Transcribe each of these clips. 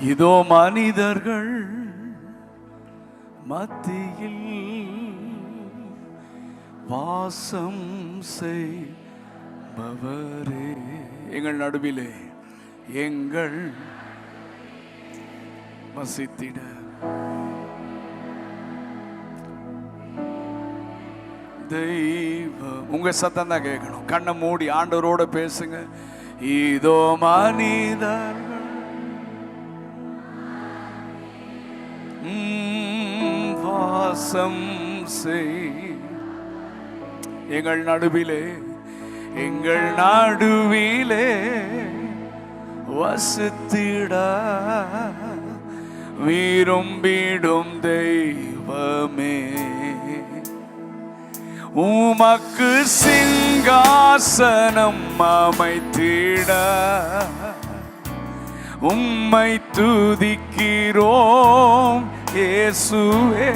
இதோ மனிதர்கள் மத்தியில் வாசம் செய்பவரே, எங்கள் நடுவிலே எங்கள் வசித்திட தெய்வம். உங்க சத்தம் தான் கேட்கணும். கண்ணை மூடி ஆண்டவரோட பேசுங்க. இதோ மனிதர்கள் வாசம் செய் எங்கள் நடுவிலே, எங்கள் நடுவிலே வசித்திட விரும்பிடும் தெய்வமே, உமக்கு சிங்காசனம் அமைத்திட உம்மை துதிக்கிறோம் இயேசுவே.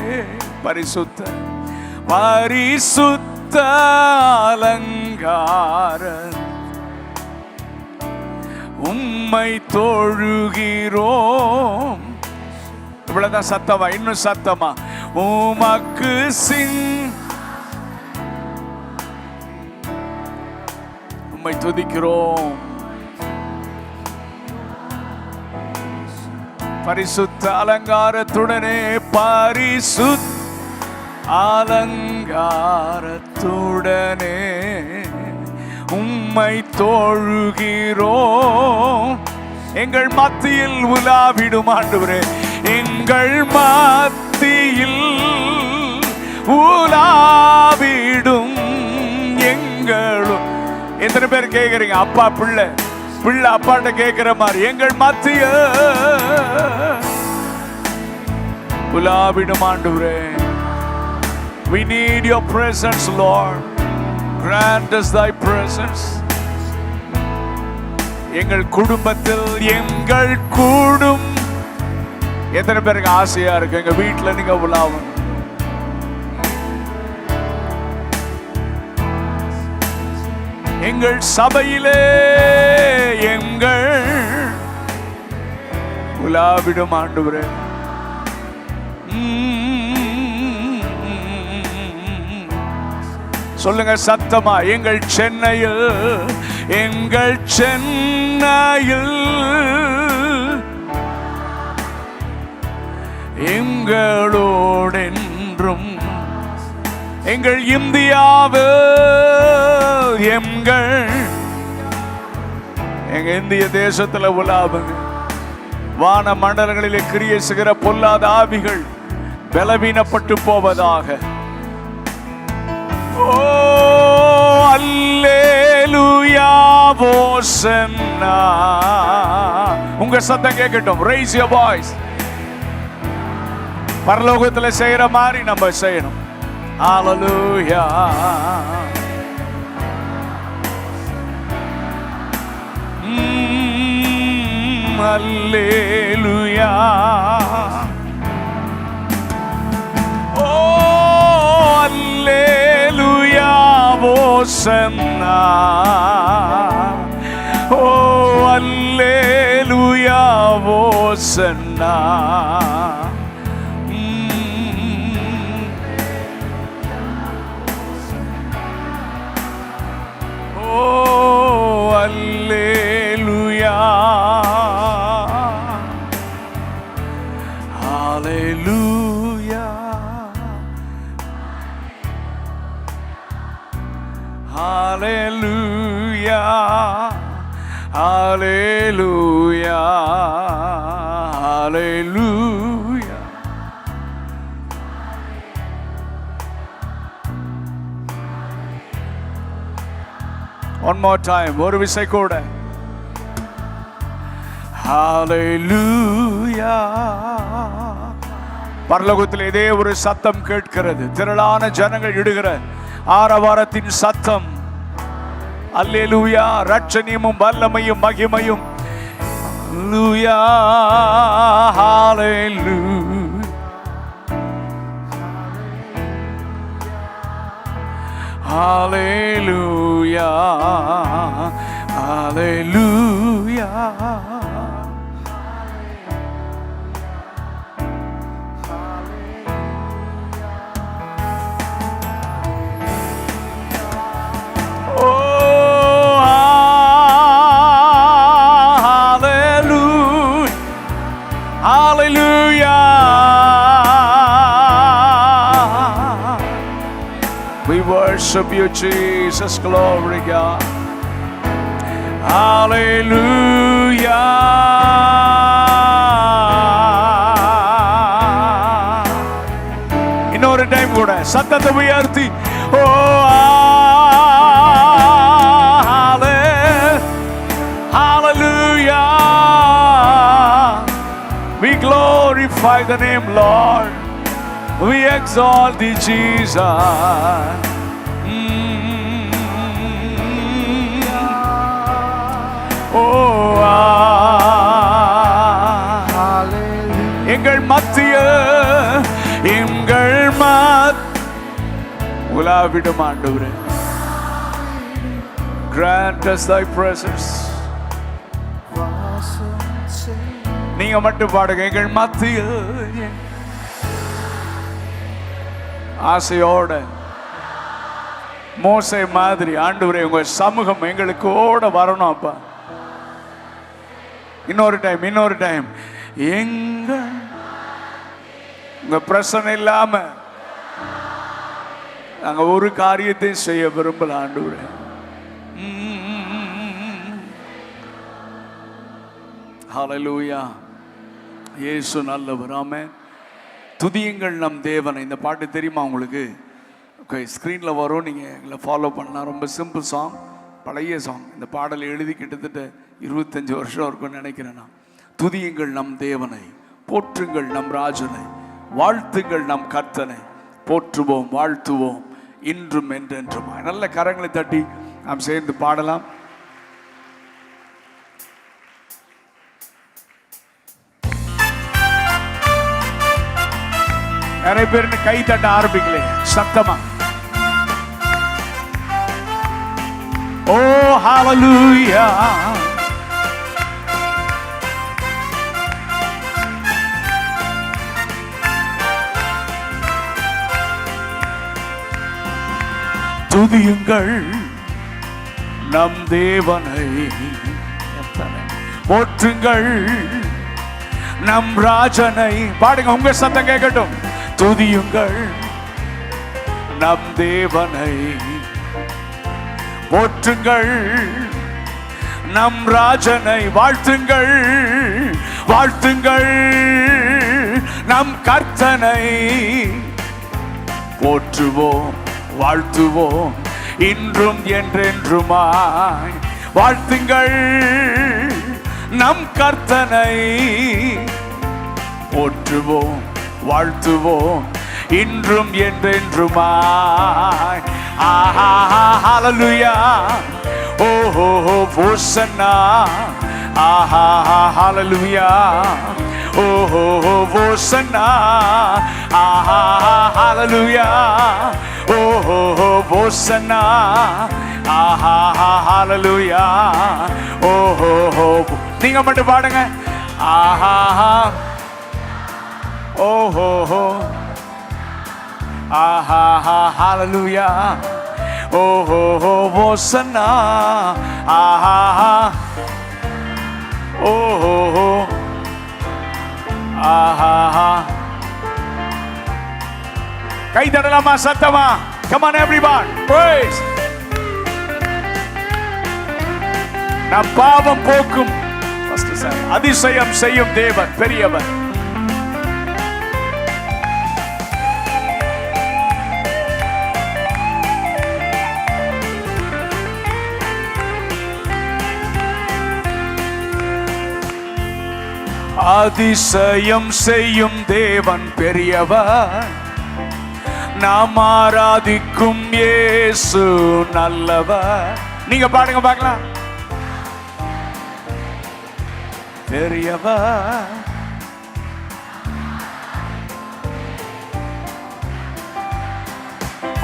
பரிசுத்த பரிசுத்த அலங்கார உம்மை தொழுகிறோம். இவ்வளவுதான் சத்தமா? இன்னும் சத்தமா? உமக்கு உம்மை துதிக்கிறோம். பரிசுத்த அலங்காரத்துடனே, பரிசுத்த அலங்காரத்துடனே உம்மை தொழுகிறோம். எங்கள் மத்தியில் உலாவிடும் ஆண்டவரே, எங்கள் மத்தியில் உலாவிடும் எங்களும். எத்தனை பேர் கேட்குறீங்க? அப்பா பிள்ளை, பிள்ளை அப்பாட்ட கேட்கிற மாதிரி எங்கள் மத்திய உலாவிடும் ஆண்டவரே. We need your presence, Lord. Grant us thy presence. எங்கள் குடும்பத்தில், எங்கள் எத்தனை பேருக்கு ஆசையா இருக்கு எங்க வீட்டுல நீங்க உலாவும்? எங்கள் சபையிலே எங்கள் உலாவிடும் ஆண்டவரே. சொல்லுங்க சத்தமா. எங்கள் சென்னையில், எங்கள் சென்னையில் எங்களோடென்றும், எங்கள் இந்தியாவில், எங்க இந்திய தேசத்துல உலாவுங்க. வான மண்டலங்களிலே கிரியை செய்கிற பொல்லாத ஆவிகள் பலவீனப்பட்டு போவதாக. ஓ அல்லேலூயா ஹோசன்னா. உங்க சத்தம் கேட்கட்டும். Raise your voice. பரலோகத்துல செய்யற மாதிரி நம்ம செய்யணும். ஹalleluya. அல்லேலூயா. ஓ அல்லேலூயா ஹோசன்னா. ஓ அல்லேலூயா ஹோசன்னா. ஓ அல்லேலூயா. Hallelujah, hallelujah, hallelujah. One more time, ஒரு விசை கூட. Hallelujah. பரலோகத்தில் இதே ஒரு சத்தம் கேட்கிறது. திரளான ஜனங்கள் இடுகிற ஆரவாரத்தின் சத்தம். அல்லேலூயா. ரட்சணியமும் வல்லமையும் மகிமையும். அல்லேலூயா, ஹalleluya, ஹalleluya, ஹalleluya. Hallelujah. We worship you, Jesus. Glory God. Hallelujah. இன்னொரு டைம் கூட சத்தத்தை உயர்த்தி ஓ hallelujah. We glorify the name, Lord. We exalt thee, Jesus. Oh, எங்கள் மத்திய எங்கள் உலாவிடும் ஆண்டவரே, grant us thy presence. நீங்க மட்டும் பாடுங்க. எங்கள் மத்தியில் ஆசையோட மோசே மாதிரி ஆண்டவரே உங்க சமூகம் எங்களுக்கு ஓட வரணும் அப்பா. இன்னொரு டைம் எங்க உங்க பிரச்சனை இல்லாம நாங்க ஒரு காரியத்தை செய்ய விரும்பல ஆண்டவரே. ஹல்லேலூயா. இயேசு நல்லவர். ஆமென். துதியுங்கள் நம் தேவனை. இந்த பாட்டு தெரியுமா உங்களுக்கு? ஸ்க்ரீனில் வரும், நீங்கள் எங்களை ஃபாலோ பண்ணலாம். ரொம்ப சிம்பிள் சாங், பழைய சாங். இந்த பாடலை எழுதி கிட்டத்தட்ட 25 வருஷம் இருக்கும்னு நினைக்கிறேன் நான். துதியுங்கள் நம் தேவனை, போற்றுங்கள் நம் ராஜனை, வாழ்த்துங்கள் நம் கர்த்தனை, போற்றுவோம் வாழ்த்துவோம் இன்றும் என்றென்றும். நல்ல கரங்களை தட்டி நாம் சேர்ந்து பாடலாம். நிறைய பேர் கை தட்ட ஆரம்பிக்கல சத்தமா. ஓ ஹல்லேலூயா. துதியுங்கள் நம் தேவனை, போற்றுங்கள் நம் ராஜனை. பாடுங்க, உங்க சத்தம் கேட்கட்டும். துதியுங்கள் நம் தேவனை, போற்றுங்கள் நம் ராஜனை, வாழ்த்துங்கள் வாழ்த்துங்கள் நம் கர்த்தனை, போற்றுவோம் வாழ்த்துவோம் இன்றும் என்றென்றுமாய். வாழ்த்துங்கள் நம் கர்த்தனை, போற்றுவோம் வாழ்த்துவோம் இன்றும் என்றென்றுமாய். ஆஹா ஹல்லேலூயா. ஓஹோ ஹோசன்னா. ஆஹா ஹல்லேலூயா. ஓஹோ ஹோசன்னா. ஆஹா ஹல்லேலூயா. ஓஹோ ஹோசன்னா. ஆஹா ஹல்லேலூயா. ஓஹோ. நீங்க மட்டும் பாடுங்க. ஆஹா ஓஹோ. ஆஹா ஹல்லேலூயா. ஓஹோ ஹோசன்னா. ஆஹா ஓஹோ. ஆஹா. கை தட்டலாமா சத்தமா? Come on everyone, praise. நம் பாவம் போக்கும் அதிசயம் செய்யும் தேவன் பெரியவர். அதிசயம் செய்யும் தேவன் பெரியவர். நாம் ஆராதிக்கும் இயேசு நல்லவர். நீங்க பாடுங்க பார்க்கலாம். பெரியவர்.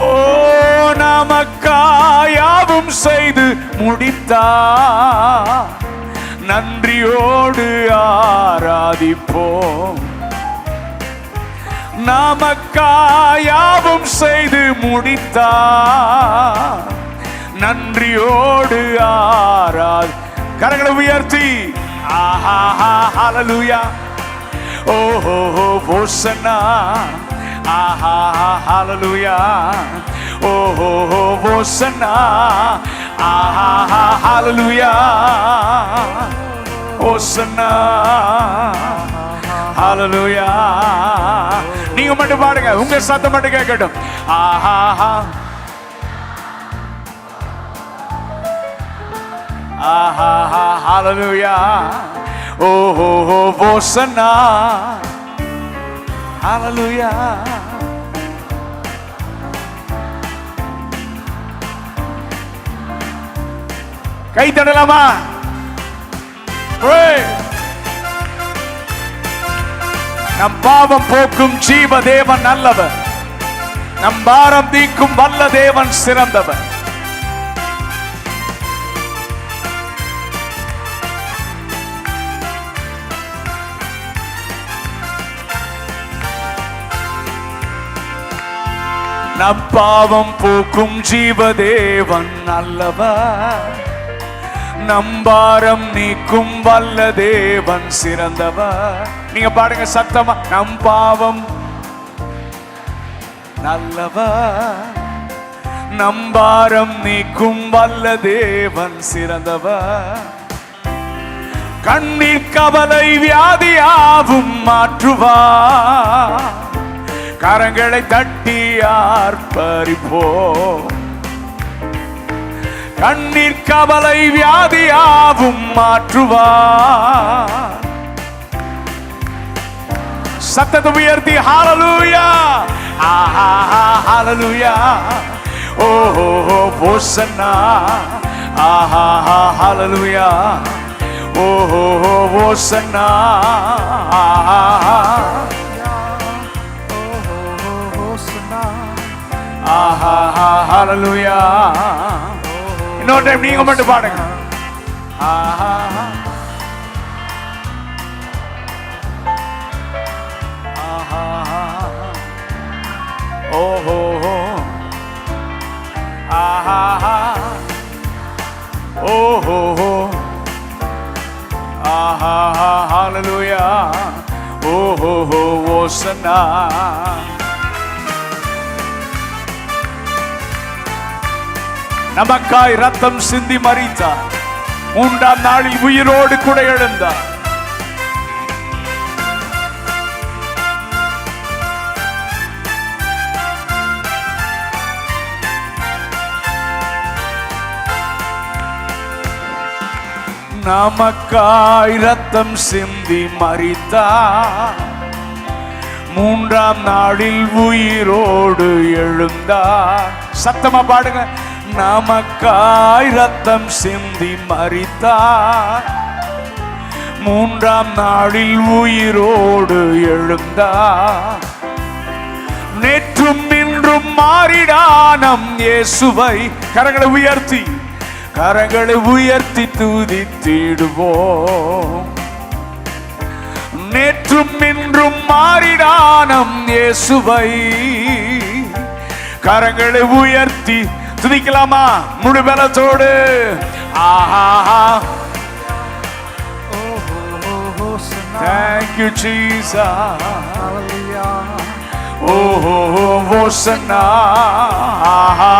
ஓ நமக்காயாவும் செய்து முடித்தார். நன்றியோடு ஆராதிப்போம். நமக்காயாவும் செய்து முடித்தார். நன்றியோடு ஆராதி. கரங்களை உயர்த்தி ஆஹா ஹல்லேலூயா. ஓஹோ ஹோசன்னா. ஆஹா ஹalleluya. ஓஹோ ஹோசன்னா. ஆஹா ஹalleluya. ஹோசன்னா ஹalleluya. நீங்க மட்டும் பாடுங்க, உங்க சத்தம் மட்டும் கேட்கட்டும். ஆஹா ஆஹா ஹalleluya. ஓஹோ ஹோசன்னா. ஹalleluya. கை தட்டலாமா? நம் பாவம் போக்கும் ஜீவ தேவன் நல்லவர், நம் பாரம் தீர்க்கும் வல்ல தேவன் சிறந்தவர். நம் பாவம் போக்கும் ஜீவ தேவன் நல்லவர், நம் பாரம் நீக்கும் வல்ல தேவன் சிறந்தவர். நீங்க பாடுங்க சத்தமா. நம் பாவம் நல்லவர், நம் பாரம் நீக்கும் வல்ல தேவன் சிறந்தவர். கண்ணீர் கவலை வியாதியாவும் மாற்றுவார், கரங்களை தட்டி ஆர்ப்பரிப்போம். கண்ணீர் கவலை வியாதியாவும் மாற்றுவார். சத்தத்தை உயர்த்தி ஹalleluya. ஆஹா ஹalleluya. ஓஹோ ஹோசன்னா. ஆஹா ஹalleluya. ஓஹோ ஹோசன்னா. ஆஹா ஆஹா ஹalleluya. இன்னொரு டைம் நீங்க மட்டும் பாடுங்க. ஆஹா ஆஹா ஓஹோ ஆஹா ஓஹோ ஆஹா ஹalleluya. ஓஹோ ஹோசன்னா. நமக்காய் ரத்தம் சிந்தி மரித்தார், மூன்றாம் நாளில் உயிரோடு கூட எழுந்தார். நமக்காய் ரத்தம் சிந்தி மரித்தார், மூன்றாம் நாளில் உயிரோடு எழுந்தார். சத்தமா பாடுங்க. நமக்காய் ரத்தம் சிந்தி மரித்தார், மூன்றாம் நாளில் உயிரோடு எழுந்தார். நேற்றும் இன்றும் மாறிடானம் இயேசுவை கரங்களை உயர்த்தி துதித்திடுவோம். நேற்றும் இன்றும் மாறிடானம் இயேசுவை கரங்களை உயர்த்தி துதிக்கலாமா? முழு பலத்தோடு. ஆஹா thank you Jesus. ஓஹோ ஹோசன்னா. ஆஹா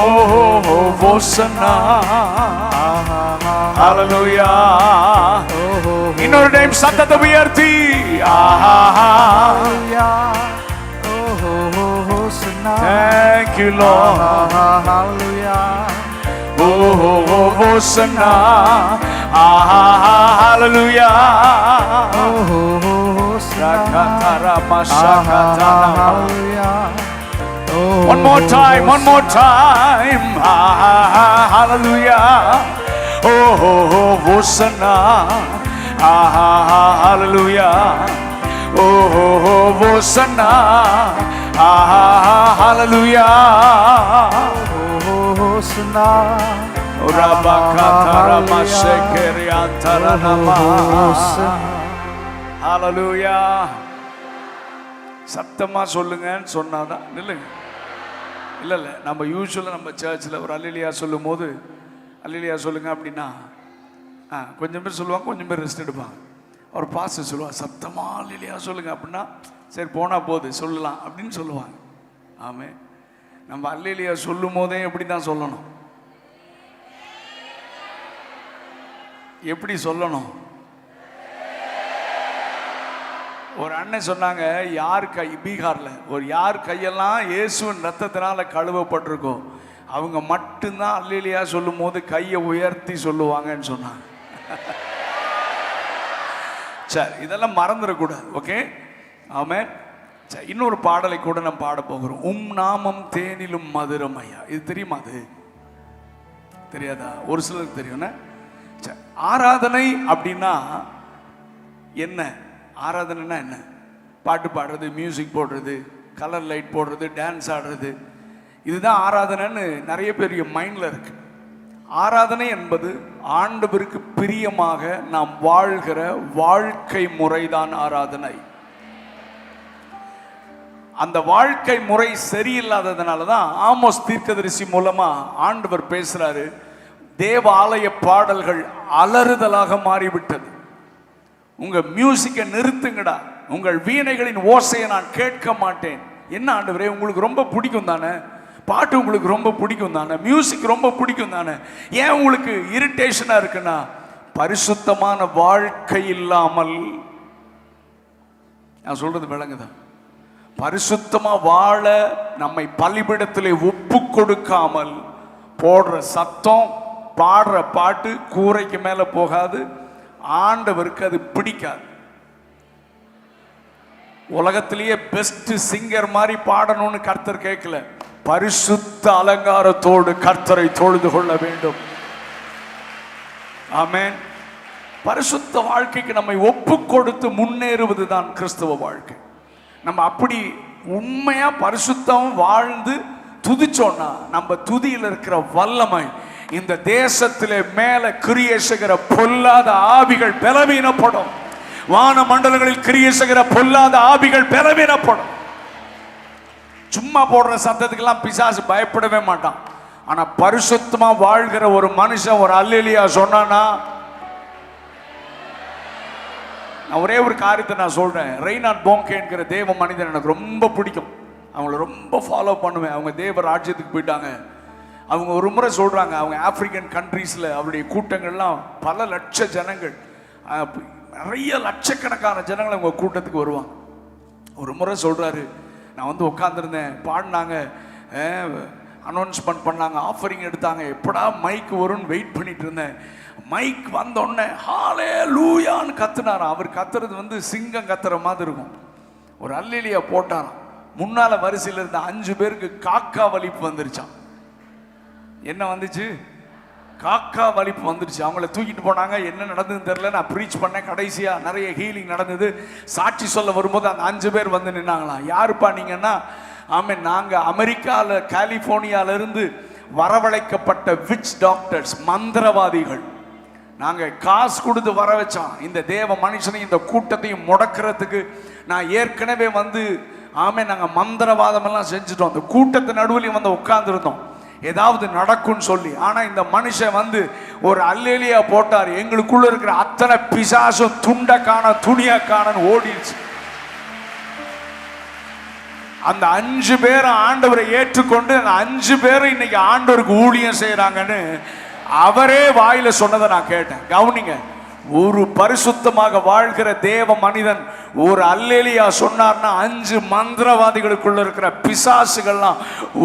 ஓஹோ ஹோசன்னா. ஹalleluya. இன்னொரு டைம் சத்தத்தை உயர்த்தி. ஆஹா thank you Lord. Hallelujah. Oh Hosanna. Hallelujah. Oh Hosanna. One more time. Hallelujah. Oh Hosanna. Hallelujah. Oh Hosanna. Hallelujah. Hosanna. Hallelujah. சத்தமா சொல்லுங்கன்னு சொன்னாதான் இல்லைங்க. இல்லை நம்ம யூஸ்வலாக நம்ம சர்ச்சில் ஒரு அல்லேலூயா சொல்லும் போது அல்லேலூயா சொல்லுங்க அப்படின்னா கொஞ்சம் பேர் சொல்லுவாங்க, கொஞ்சம் பேர் ரெஸ்ட் எடுப்பாங்க. அவர் பாஸ்டர் சொல்லுவார், சத்தமா இல்லையா சொல்லுங்க அப்படின்னா, சரி போனா போகுது சொல்லலாம் அப்படின்னு சொல்லுவாங்க. ஆமே, நம்ம அல்லேலியா சொல்லும் போதே எப்படி தான் சொல்லணும், எப்படி சொல்லணும்? ஒரு அண்ணன் சொன்னாங்க, யார் கை, பீகார்ல யார் கையெல்லாம் இயேசுவின் ரத்தத்தினால கழுவப்பட்டிருக்கோ அவங்க மட்டும்தான் அல்லேலியா சொல்லும் போது கையை உயர்த்தி சொல்லுவாங்கன்னு சொன்னாங்க. சரி, இதெல்லாம் மறந்துடக்கூடாது. ஓகே, ஆமென். சரி, இன்னொரு பாடலை கூட நம்ம பாட போகிறோம். நாமம் தேனிலும் மதுரம் ஐயா. இது தெரியுமா? அது தெரியாதா? ஒரு சிலருக்கு தெரியும்னா. சரி, ஆராதனை அப்படின்னா என்ன? ஆராதனைனா என்ன? பாட்டு பாடுறது, மியூசிக் போடுறது, கலர் லைட் போடுறது, டான்ஸ் ஆடுறது, இதுதான் ஆராதனைன்னு நிறைய பேர் மைண்டில் இருக்கு. ஆராதனை என்பது ஆண்டவருக்கு பிரியமாக நாம் வாழ்கிற வாழ்க்கை முறைதான் ஆராதனை. அந்த வாழ்க்கை முறை சரியில்லாததுனால தான் ஆமோஸ் தீர்க்கதரிசி மூலமா ஆண்டவர் பேசுறாரு, தேவாலய பாடல்கள் அலறுதலாக மாறிவிட்டது. உங்க மியூசிக்கை நிறுத்துங்கடா, உங்கள் வீணைகளின் ஓசையை நான் கேட்க மாட்டேன். என்ன ஆண்டவரே, உங்களுக்கு ரொம்ப பிடிக்கும் தானே பாட்டு, உங்களுக்கு ரொம்ப பிடிக்கும் தானே மியூசிக், ரொம்ப பிடிக்கும் தானே, ஏன் உங்களுக்கு இரிட்டேஷனா இருக்குன்னா, பரிசுத்தமான வாழ்க்கை இல்லாமல், நான் சொல்றது விளங்குதான், பரிசுத்தமா வாழ நம்மை பலிபீடத்திலே ஒப்பு கொடுக்காமல் போடுற சத்தம், பாடுற பாட்டு கூரைக்கு மேல போகாது. ஆண்டவருக்கு அது பிடிக்காது. உலகத்திலேயே பெஸ்ட் சிங்கர் மாதிரி பாடணும்னு கர்த்தர் கேட்கல. பரிசுத்த அலங்காரத்தோடு கர்த்தரை தொழுது கொள்ள வேண்டும். ஆமென். பரிசுத்த வாழ்க்கைக்கு நம்மை ஒப்பு கொடுத்து முன்னேறுவது தான் கிறிஸ்தவ வாழ்க்கை. நம்ம அப்படி உண்மையா பரிசுத்தம் வாழ்ந்து துதிச்சோன்னா, நம்ம துதியில் இருக்கிற வல்லமை இந்த தேசத்திலே மேல கிரியை செய்கிற பொல்லாத ஆவிகள் பலவீனப்படும். வான மண்டலங்களில் கிரியை செய்கிற பொல்லாத ஆவிகள் பலவீனப்படும். சும்மா போடுற சத்தத்துக்கெல்லாம் பிசாசு பயப்படவே மாட்டான். ஆனா பரிசுத்தமா வாழ்கிற ஒரு மனுஷன் ஒரு அல்லேலியா சொன்னானா, நான் ஒரே ஒரு காரியத்தை நான் சொல்றேன். ரெய்னார்ட் போங்கே என்கிற தேவ மனிதன் எனக்கு ரொம்ப பிடிக்கும். அவங்கள ரொம்ப ஃபாலோ பண்ணுவேன். அவங்க தேவ ராஜ்யத்துக்கு போயிட்டாங்க. அவங்க ஒரு முறை சொல்றாங்க, அவங்க ஆப்பிரிக்கன் கண்ட்ரீஸ்ல அவருடைய கூட்டங்கள்லாம் பல லட்ச ஜனங்கள், நிறைய லட்சக்கணக்கான ஜனங்கள் அவங்க கூட்டத்துக்கு வருவாங்க. ஒரு முறை சொல்றாரு, நான் வந்து உட்காந்துருந்தேன், பாடினாங்க, அனௌன்ஸ்மெண்ட் பண்ணாங்க, ஆஃபரிங் எடுத்தாங்க, எப்படா மைக் வரும்னு வெயிட் பண்ணிட்டு இருந்தேன். மைக் வந்தோடனே ஹல்லேலூயான்னு கத்துனாராம். அவர் கத்துறது வந்து சிங்கம் கத்துற மாதிரி இருக்கும். ஒரு அல்லேலியா போட்டாராம். முன்னால வரிசையில் இருந்த 5 பேருக்கு காக்கா வலிப்பு வந்துருச்சான். என்ன வந்துச்சு? காக்கா வலிப்பு வந்துருச்சு. அவங்கள தூக்கிட்டு போனாங்க. என்ன நடந்ததுன்னு தெரியல. நான் ப்ரீச் பண்ணேன். கடைசியா நிறைய ஹீலிங் நடந்தது. சாட்சி சொல்ல வரும்போது அந்த 5 பேர் வந்து நின்னாங்களாம். யாருப்பா நீங்கன்னா, ஆமே, நாங்க அமெரிக்கால கலிபோர்னியால இருந்து வரவழைக்கப்பட்ட விச் டாக்டர்ஸ், மந்திரவாதிகள். நாங்க காசு கொடுத்து வர வச்சோம். இந்த தேவ மனுஷனையும் இந்த கூட்டத்தையும் முடக்கிறதுக்கு நான் ஏற்கனவே வந்து, ஆமே, நாங்க மந்திரவாதம் எல்லாம் செஞ்சுட்டோம். அந்த கூட்டத்து நடுவுலையும் வந்து உட்கார்ந்துருந்தோம், ஏதாவது நடக்கும்னு சொல்லி. ஆனா இந்த மனுஷன் வந்து ஒரு அல்லேலியா போட்டார். எங்களுக்குள்ள இருக்கிற அத்தனை பிசாசும் துண்டக்கான துணியக்கான ஓடிடுச்சு. அந்த 5 பேரை ஆண்டவரை ஏற்றுக்கொண்டு அந்த 5 பேரை இன்னைக்கு ஆண்டவருக்கு ஊழியம் செய்யறாங்கன்னு அவரே வாயில சொன்னதை நான் கேட்டேன். கவனிங்க, ஒரு பரிசுத்தமாக வாழ்கிற தேவ மனிதன் ஒரு அல்லேலியா சொன்னார்னா 5 மந்திரவாதிகளுக்குள்ள இருக்கிற பிசாசுகள்லாம்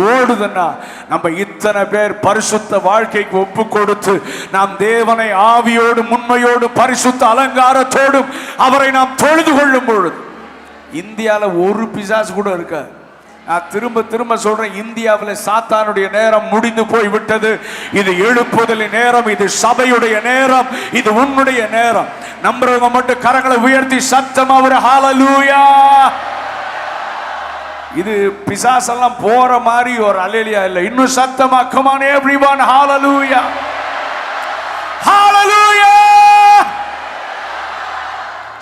ஓடுதுன்னா, நம்ம இத்தனை பேர் பரிசுத்த வாழ்க்கைக்கு ஒப்பு கொடுத்து நாம் தேவனை ஆவியோடு உண்மையோடு பரிசுத்த அலங்காரத்தோடும் அவரை நாம் தொழுது கொள்ளும் பொழுது, இந்தியாவில் ஒரு பிசாசு கூட இருக்காது. நான் திரும்ப திரும்ப சொல்றேன், இந்தியாவில் சாத்தானுடைய நேரம் முடிந்து போய் விட்டது. இது எழுப்புதலின் நேரம், இது சபையுடைய நேரம், இது உன்னுடைய நேரம். நம்புறவங்க மட்டும் கரங்களை உயர்த்தி சத்தமா ஒரு ஹல்லேலூயா. இது பிசாசெல்லாம் போற மாதிரி ஒரு அல்லேலூயா இல்ல, இன்னும் சத்தமா come on everyone hallelujah hallelujah.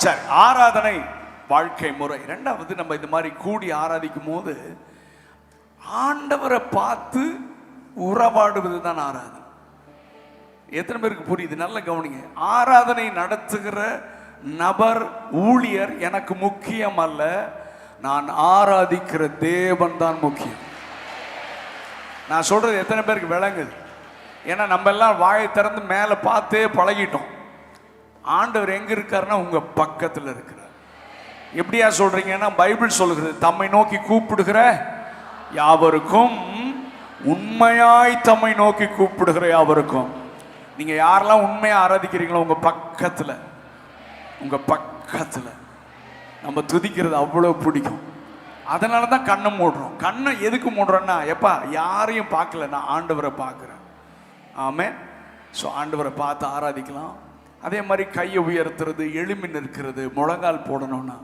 சரி, ஆராதனை வாழ்க்கை முறை. இரண்டாவது, நம்ம இந்த மாதிரி கூடி ஆராதிக்கும் போது ஆண்டவரை பார்த்து உறவாடுவது தான் ஆராதனை. எத்தனை பேருக்கு புரியுது? நல்ல கவனிங்க. ஆராதனை நடத்துகிற நபர் ஊழியர் எனக்கு முக்கியம் அல்ல, நான் ஆராதிக்கிற தேவன் தான் முக்கியம். நான் சொல்றது எத்தனை பேருக்கு விளங்குது? ஏன்னா நம்ம எல்லாம் வாயை திறந்து மேலே பார்த்தே பழகிட்டோம். ஆண்டவர் எங்க இருக்காருன்னா உங்க பக்கத்தில் இருக்கிறார். எப்படியா சொல்றீங்கன்னா பைபிள் சொல்லுகிறது, தம்மை நோக்கி கூப்பிடுகிற யாவருக்கும், உண்மையாய் தம்மை நோக்கி கூப்பிடுகிற யாவருக்கும். நீங்க யாரெல்லாம் உண்மையா ஆராதிக்கிறீங்களோ உங்க பக்கத்துல, உங்க பக்கத்துல நம்ம துதிக்கிறது அவ்வளவு பிடிக்கும். அதனால தான் கண்ணை மூடுறோம். கண்ணை எதுக்கு மூடுறோன்னா, எப்பா யாரையும் பார்க்கல, நான் ஆண்டவரை பார்க்குறேன். ஆமென். ஸோ ஆண்டவரை பார்த்து ஆராதிக்கலாம். அதே மாதிரி கையை உயர்த்துறது, எழும்பி நிற்கிறது, முழங்கால் போடணும்னா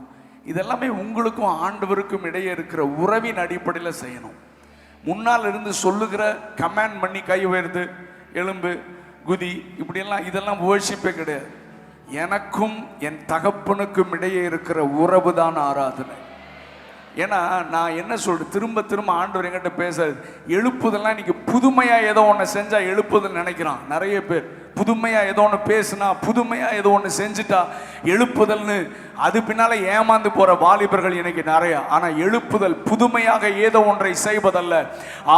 இதெல்லாமே உங்களுக்கும் ஆண்டவருக்கும் இடையே இருக்கிற உறவின் அடிப்படையில் செய்யணும். முன்னால் இருந்து சொல்லுகிற கமாண்ட் பண்ணி கை உயர்த்து, எலும்பு, குதி, இப்படியெல்லாம் இதெல்லாம் வர்ஷிப்பே கிடையாது. எனக்கும் என் தகப்பனுக்கும் இடையே இருக்கிற உறவு தான் ஆராதனை. ஏன்னா நான் என்ன சொல்றேன், திரும்ப திரும்ப ஆண்டவர் என்கிட்ட பேசுறது, எழுப்புதெல்லாம் இன்னைக்கு புதுமையா ஏதோ ஒன்று செஞ்சா எழுப்புதல் நினைக்கிறான் நிறைய பேர். புதுமையா ஏதோ ஒன்று பேசுனா, புதுமையா ஏதோ ஒன்று செஞ்சுட்டா எழுப்புதல்னு அது பின்னால ஏமாந்து போற வாலிபர்கள் இன்னைக்கு நிறைய. ஆனா எழுப்புதல் புதுமையாக ஏதோ ஒன்றை செய்வதல்ல,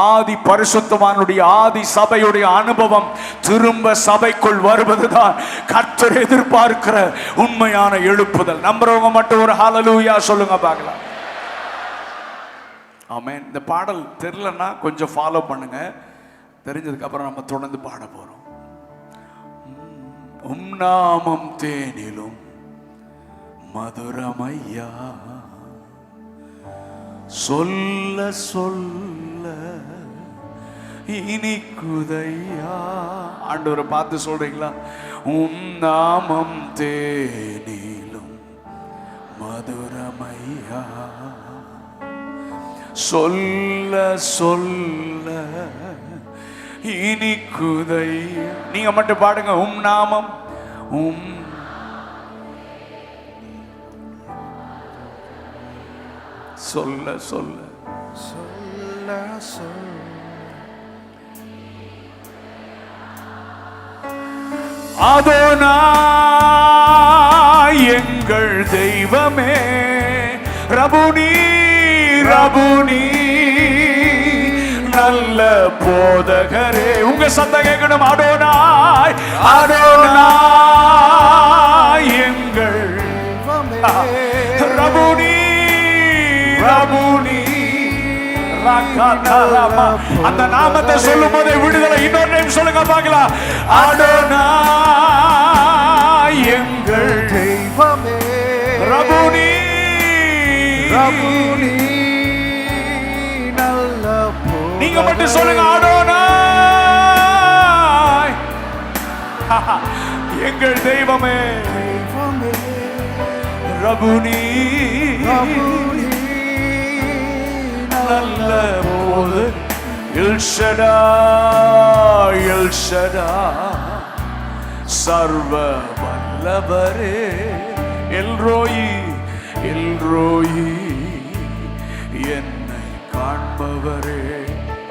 ஆதி பரிசுத்தவானுடைய ஆதி சபையுடைய அனுபவம் திரும்ப சபைக்குள் வருவதுதான் கர்த்தர் எதிர்பார்க்கிற உண்மையான எழுப்புதல். நம்புறவங்க மட்டும் ஒரு ஹல்லேலூயா சொல்லுங்க பார்க்கலாம். ஆமென். இந்த பாடல் தெரியலன்னா கொஞ்சம் ஃபாலோ பண்ணுங்க, தெரிஞ்சதுக்கு அப்புறம் நம்ம தொடர்ந்து பாட போறோம். உம் நாமம் தேனிலும் மதுரமையா, சொல்ல சொல்ல இனிக்குதையா. ஆண்டவரை பார்த்து சொல்றீங்களா? உம் நாமம் தேனிலும் மதுரமையா, சொல்ல சொல்ல இனிக்குதை. நீங்க மட்டும் பாடுங்க, உம் நாமம், உம் சொல்ல சொல்ல சொல்ல சொல்ல. அதோனாய் எங்கள் தெய்வமே, ரபுனி ரபுனி நல்ல போதகரே. உங்க சத்தம் கேட்கணும். அடோனாய் அடோனாய் எங்கள் ரபுனி ரபுனி. அந்த நாமத்தை சொல்லும் போதே விடுதலை. இன்னொரு நேம் சொல்லுங்க பார்க்கலாம். அடோனாய் எங்கள் தெய்வமே, ரபுனி ரபுனி. நீங்க மட்டும் சொல்லுங்க, அடோனாய் எங்கள் தெய்வமே, ரபுனி நல்ல போது. எல் ஷடாய் எல் ஷடாய் சர்வ வல்லவரே, எல்ரோயி எல்ரோயி என்னை காண்பவரே.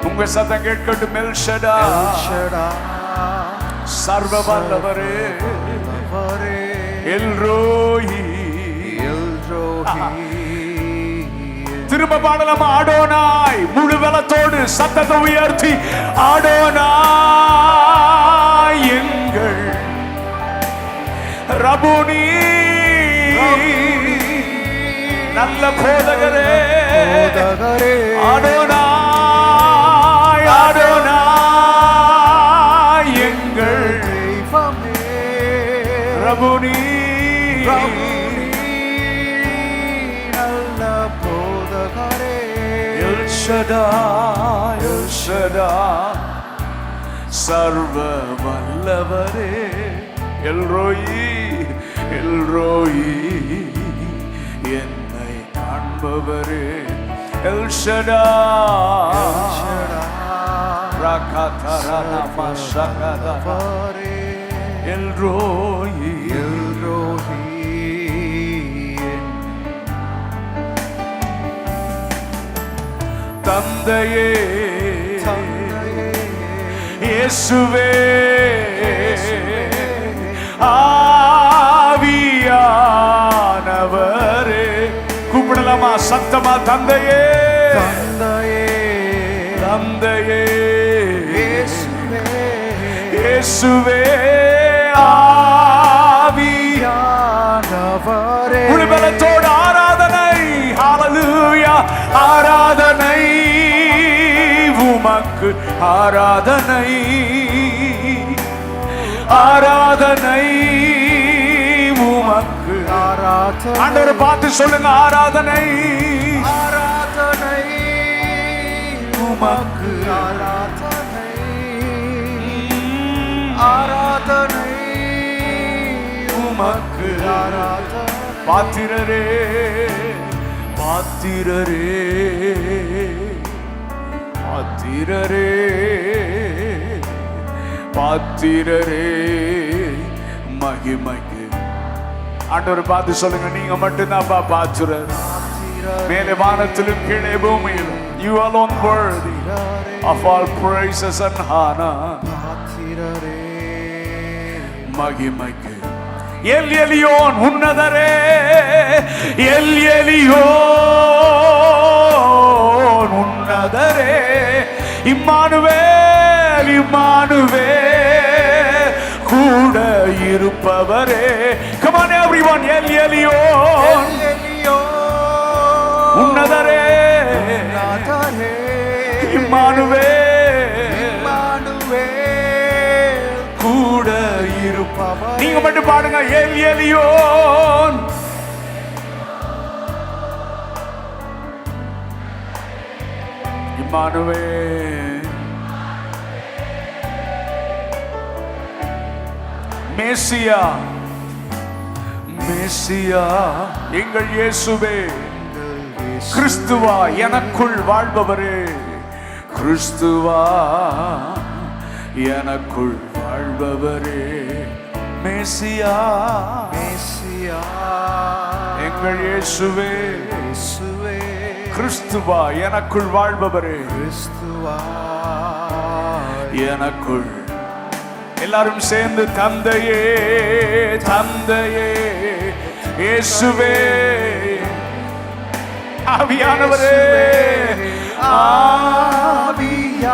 உங்க சத்தம் கேட்கட்டும். எல் ஷடாய் சர்வ வல்லவரே, எல்ரோயி எல்ரோயி. திரும்ப பாடலாம். ஆடோனாய் முழு பலத்தோடு சத்தத்தை உயர்த்தி, ஆடோனாய் எங்கள் ரபுனி நல்ல போதகரே, ஆடோனாய் ஆடோனாய் எங்கள் ரபுனி நல்ல போதகரே. எல் ஷடாய் எல் ஷடாய் சர்வ வல்லவரே, எல்ரோயி எல்ரோயி என்னை காண்பவரே. எல் ஷடாய் ராகதரனா மஷகதரே, எல்ரோயி எல்ரோயி. தந்தையே இயேசுவே, ஆவியா சத்தமா தந்தையே தந்தையே தந்தையே இயேசுவே இயேசுவே ஆவியானவரே முழுபலத்தோடு ஆராதனை ஹalleluya ஆராதனை உமக்கு ஆராதனை ஆராதனை உமக்கு ஆராதனை ஆண்டவரை பார்த்து சொல்லுங்க ஆராதனை ஆராதனை உமக்கு ஆராதனை ஆராதனை உமக்கு ஆராதனை பாத்திரரே பாத்திரரே பாத்திரரே பாத்திரரே மகிமைக்கு ஆண்டவர் பார்த்து சொல்லுங்க நீங்க மட்டும்தான் பாத்திரர் மேலே வானத்திலும் கீழே பூமியிலும் you alone worthy of all praises and honor மகிமைக்கு எல் எலியோன் உன்னதரே எல் எலியோன் உன்னதரே இம்மானுவேல் இம்மானுவேல் கூட இருப்பவரே come on everyone El Elyon உன்னதரே இம்மானுவேல் கூட இருப்பவர் நீங்க மட்டும் பாடுங்க El Elyon Immanuel Messiah Messiah எங்கள் இயேசுவே கிறிஸ்துவா எனக்குள் வாழ்பவரே கிறிஸ்துவா எனக்குள் வாழ்பவரே மேசியா மேசியா எங்கள் இயேசுவே இயேசுவே கிறிஸ்துவா எனக்குள் வாழ்பவரே கிறிஸ்துவா எனக்குள் எல்லாரும் சேர்ந்து தந்தையே தந்தையே இயேசுவே ஆவியானவரே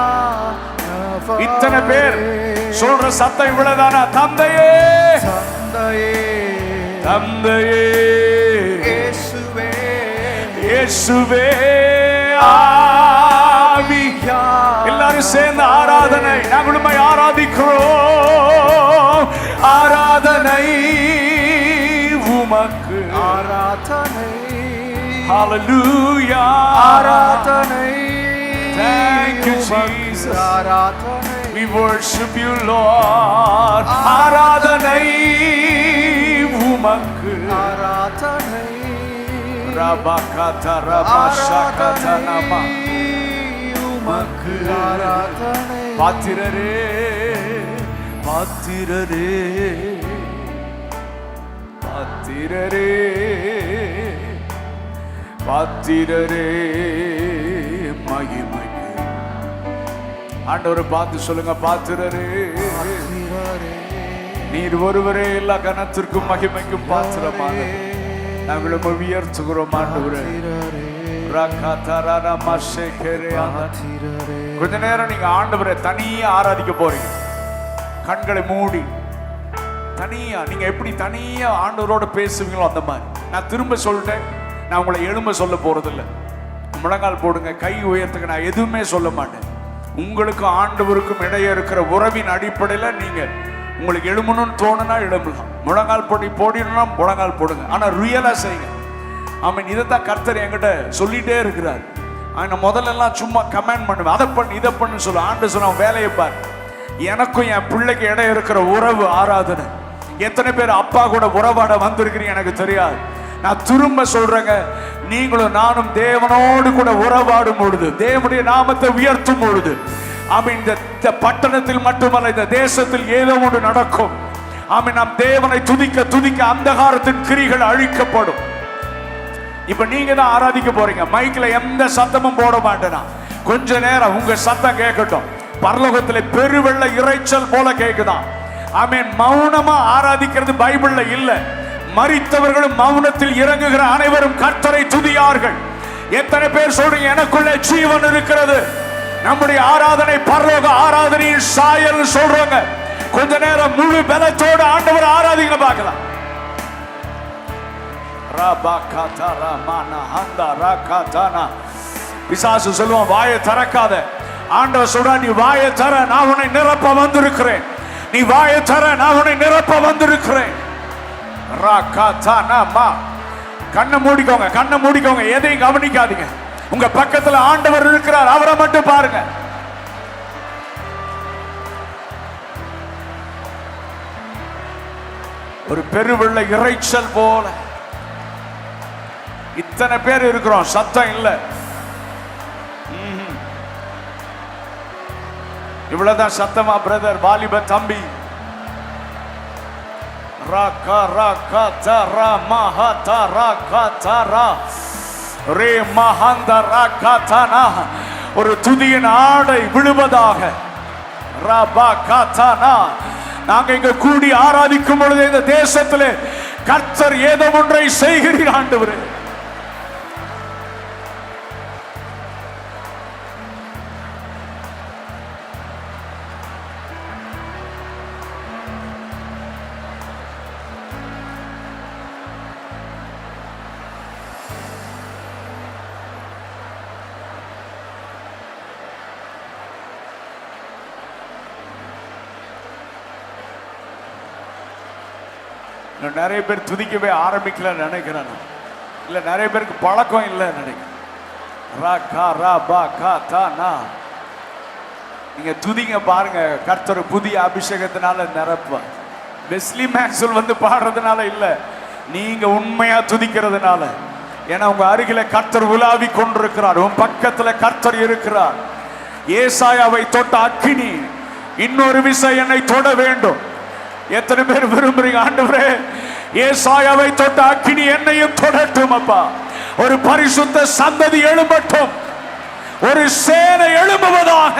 ஆவியானவரே இத்தனை பேர் சொல்ற சத்தம் இவ்வளவுதானா தந்தையே தந்தையே தந்தையே இயேசுவே இயேசுவே ஆவியா எல்லாரும் சேர்ந்து ஆராதனை நாங்களும் ஆராதிக்கிறோம் ஆராதனை உமக்கு ஆராதனை hallelujah ஆராதனை thank you Jesus ஆராதனை we worship you Lord ஆராதனை உமக்கு ஆராதனை rabakata rabashakata nama உமக்கு ஆராதனை பாத்திரரே பாத்திரரே பாத்திரரே பாத்திரரே மகிமைக்கு ஆண்டவரை பார்த்து சொல்லுங்க பாத்திரரே நீர் ஒருவரே எல்லா கனத்திற்கும் மகிமைக்கும் பாத்திரமான நாங்களும் உயர்த்துகிறோம் ஆண்டவரே கொஞ்ச நேரம் நீங்க ஆண்டவரை தனியா ஆராதிக்க போறீங்க கண்களை மூடி தனியா நீங்க எப்படி தனியா ஆண்டவரோட பேசுவீங்களோ அந்த மாதிரி நான் திரும்ப சொல்லிட்டேன் நான் உங்களை எழும்ப சொல்ல போறதில்லை முழங்கால் போடுங்க கை உயர்த்துங்க நான் எதுவுமே சொல்ல மாட்டேன் உங்களுக்கும் ஆண்டவருக்கும் இடையே இருக்கிற உறவின் அடிப்படையில் நீங்க உங்களுக்கு எழுமணும்னு தோணுனா எழும்பலாம் முழங்கால் போடினா முழங்கால் போடுங்க ஆனா ரியலா செய்யுங்க ஆமீன் இதைத்தான் கர்த்தர் என்கிட்ட சொல்லிட்டே இருக்கிறார் ஆனா முதல்லலாம் சும்மா கமெண்ட் பண்ணுவேன் அதை பண்ணு இதை பண்ணு சொல்ல ஆண்டு சொன்ன வேலையை பார் எனக்கும் என் பிள்ளைக்கு இடையே இருக்கிற உறவு ஆராதனை எத்தனை பேர் அப்பா கூட உறவாட வந்திருக்கிறீங்க எனக்கு தெரியாது நான் திரும்ப சொல்றேங்க நீங்களும் நானும் தேவனோடு கூட உறவாடும் பொழுது தேவனுடைய நாமத்தை உயர்த்தும் பொழுது ஆமீன் இந்த பட்டணத்தில் மட்டுமல்ல இந்த தேசத்தில் ஏதோ ஒன்று நடக்கும் ஆமீன் நாம் தேவனை துதிக்க துதிக்க அந்தகாரத்தின் கிரிகள் அழிக்கப்படும் இப்ப நீங்க தான் ஆராதிக்க போறீங்க மைக்ல எந்த சத்தமும் போட மாட்டேனா கொஞ்ச நேரம் உங்க சத்தம் கேட்கட்டும் பரலோகத்துல பெருவெள்ள இறைச்சல் போல கேக்குதான் ஆமீன் மௌனமா ஆராதிக்கிறது பைபிள்ல இல்ல மரித்தவர்களும் மௌனத்தில் இறங்குகிற அனைவரும் கர்த்தரை துதியார்கள் எத்தனை பேர் சொல்றீங்க எனக்குள்ள ஜீவன் இருக்கிறது? நம்முடைய ஆராதனை பரலோக ஆராதனையின் சாயல் சொல்றாங்க. கொஞ்ச நேரம் முழு பலத்தோடு ஆண்டவர் ஆராதிக்க பார்க்கலாம். பிசாசு சொல்லுவான் வாயை திறக்காத. ஆண்டவர் சொல்றான் நீ வாயை தர, நான் உன்னை நிரப்ப வந்திருக்கிறேன். நீ வாயை தர, நான் உன்னை நிரப்ப வந்திருக்கிறேன். கண்ணை மூடிக்கோங்க, கண்ணை மூடிக்கோங்க, எதையும் கவனிக்காதீங்க. உங்க பக்கத்துல ஆண்டவர் இருக்கிறார், அவரை மட்டும் பாருங்க. ஒரு பெருவெள்ள இறைச்சல் போல இத்தனை பேர் இருக்கிறோம், சத்தம் இல்ல. இவ்வளவுதான் சத்தமா பிரதர், வாலிப தம்பி? ஒரு துதியின் ஆடை விழுவதாக. நாங்க இங்க கூடி ஆராதிக்கும் பொழுது இந்த தேசத்திலே கர்த்தர் ஏதோ ஒன்றை செய்கிறீர் ஆண்டவரே. நிறைய பேர் துதிக்கவே ஆரம்பிக்கல நினைக்கிறேன், இல்ல நிறைய பேருக்கு பழக்கம் இல்லை நினைக்கிறேன். நீங்க துதிங்க பாருங்க, கர்த்தர் புதிய அபிஷேகத்தினால நிரப்புவார். வெஸ்லி மேக்ஸ்வெல் வந்து பாடுறதுனால இல்ல, நீங்க உண்மையா துதிக்கிறதுனால. ஏன்னா உங்க அருகில கர்த்தர் உலாவி கொண்டிருக்கிறார், உன் பக்கத்துல கர்த்தர் இருக்கிறார். ஏசாயாவை தொட்ட அக்கினி இன்னொரு விசை என்னை தொட வேண்டும். எத்தனை பேர் விரும்புறீங்க ஆண்டவரே ஏசாயாவை தொட்ட அக்கினி என்னையும் தொடட்டும் அப்பா. ஒரு பரிசுத்த சந்ததி எழும்பட்டும், ஒரு சேனை எழும்புவதாக.